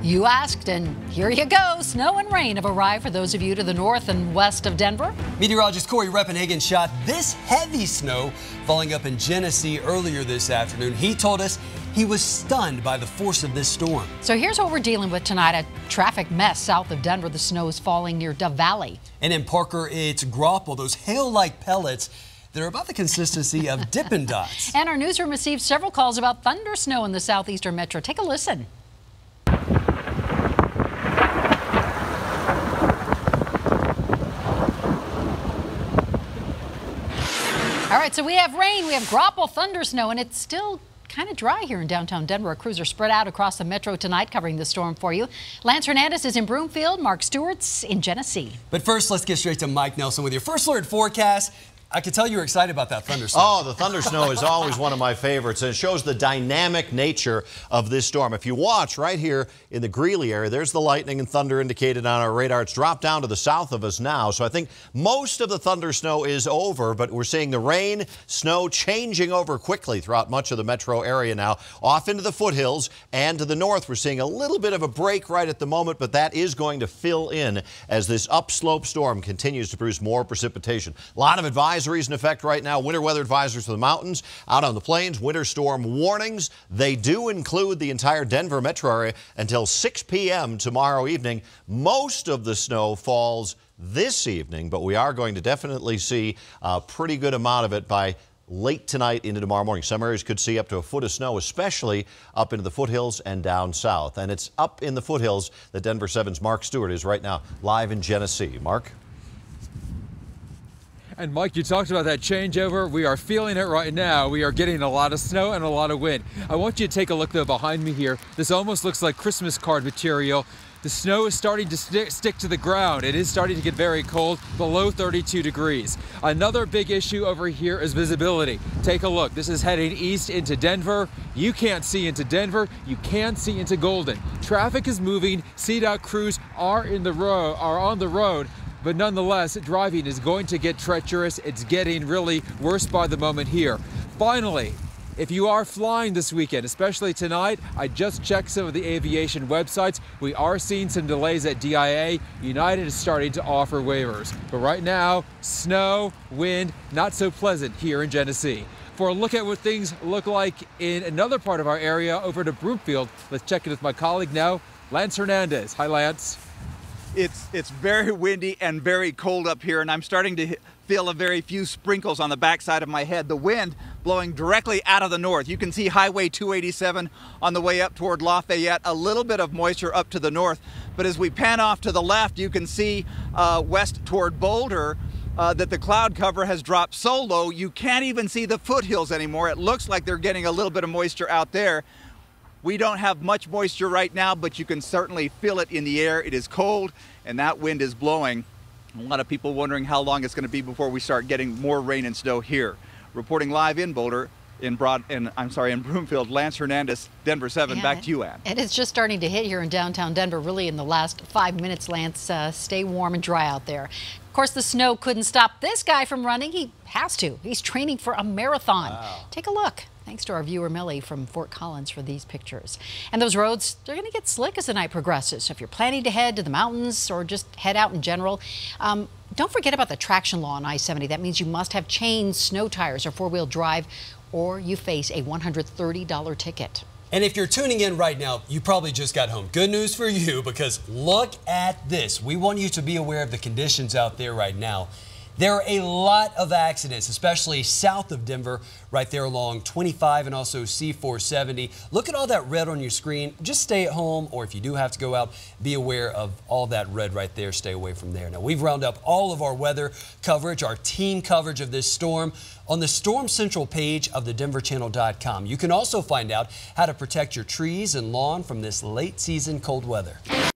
You asked, and here you go. Snow and rain have arrived for those of you to the north and west of Denver. Meteorologist Corey Reppenhagen shot this heavy snow falling up in Genesee earlier this afternoon. He told us he was stunned by the force of this storm. So here's what we're dealing with tonight. A traffic mess south of Denver. The snow is falling near Dove Valley. And in Parker, it's grapple, those hail-like pellets that are about the consistency of Dippin' Dots. And our newsroom received several calls about thunder snow in the southeastern metro. Take a listen. All right, so we have rain, we have grapple, thunder snow, and it's still kind of dry here in downtown Denver. Our crews are spread out across the metro tonight covering the storm for you. Lance Hernandez is in Broomfield, Mark Stewart's in Genesee. But first, let's get straight to Mike Nelson with your first alert forecast. I could tell you were excited about that thunder snow. Oh, the thunder snow is always one of my favorites, and it shows the dynamic nature of this storm. If you watch right here in the Greeley area, there's the lightning and thunder indicated on our radar. It's dropped down to the south of us now, so I think most of the thunder snow is over, but we're seeing the rain, snow changing over quickly throughout much of the metro area now. Off into the foothills and to the north, we're seeing a little bit of a break right at the moment, but that is going to fill in as this upslope storm continues to produce more precipitation. A lot of advisories in effect right now. Winter weather advisories for the mountains. Out on the plains, winter storm warnings. They do include the entire Denver metro area until 6 p.m. tomorrow evening. Most of the snow falls this evening, but we are going to definitely see a pretty good amount of it by late tonight into tomorrow morning. Some areas could see up to a foot of snow, especially up into the foothills and down south. And it's up in the foothills that Denver 7's Mark Stewart is right now live in Genesee. Mark? And Mike, you talked about that changeover. We are feeling it right now. We are getting a lot of snow and a lot of wind. I want you to take a look though behind me here. This almost looks like Christmas card material. The snow is starting to stick to the ground. It is starting to get very cold, below 32 degrees. Another big issue over here is visibility. Take a look. This is heading east into Denver. You can't see into Denver. You can't see into Golden. Traffic is moving. CDOT crews are on the road. But nonetheless, driving is going to get treacherous. It's getting really worse by the moment here. Finally, if you are flying this weekend, especially tonight, I just checked some of the aviation websites. We are seeing some delays at DIA. United is starting to offer waivers. But right now, snow, wind, not so pleasant here in Genesee. For a look at what things look like in another part of our area, over to Broomfield, let's check in with my colleague now, Lance Hernandez. Hi, Lance. It's very windy and very cold up here, and I'm starting to feel a very few sprinkles on the backside of my head. The wind blowing directly out of the north. You can see Highway 287 on the way up toward Lafayette, a little bit of moisture up to the north. But as we pan off to the left, you can see west toward Boulder that the cloud cover has dropped so low you can't even see the foothills anymore. It looks like they're getting a little bit of moisture out there. We don't have much moisture right now, but you can certainly feel it in the air. It is cold, and that wind is blowing. A lot of people wondering how long it's going to be before we start getting more rain and snow here. Reporting live in Boulder, in Broomfield, Lance Hernandez, Denver 7. Yeah, back to you, Ann. And it's just starting to hit here in downtown Denver, really in the last 5 minutes, Lance. Stay warm and dry out there. Of course, the snow couldn't stop this guy from running. He has to. He's training for a marathon. Wow. Take a look. Thanks to our viewer Millie from Fort Collins for these pictures. And those roads, they're going to get slick as the night progresses. So if you're planning to head to the mountains or just head out in general, don't forget about the traction law on I-70. That means you must have chains, snow tires, or four-wheel drive, or you face a $130 ticket. And if you're tuning in right now, you probably just got home. Good news for you, because look at this. We want you to be aware of the conditions out there right now. There are a lot of accidents, especially south of Denver, right there along 25 and also C470. Look at all that red on your screen. Just stay at home, or if you do have to go out, be aware of all that red right there. Stay away from there. Now, we've rounded up all of our weather coverage, our team coverage of this storm on the Storm Central page of the denverchannel.com. You can also find out how to protect your trees and lawn from this late season cold weather.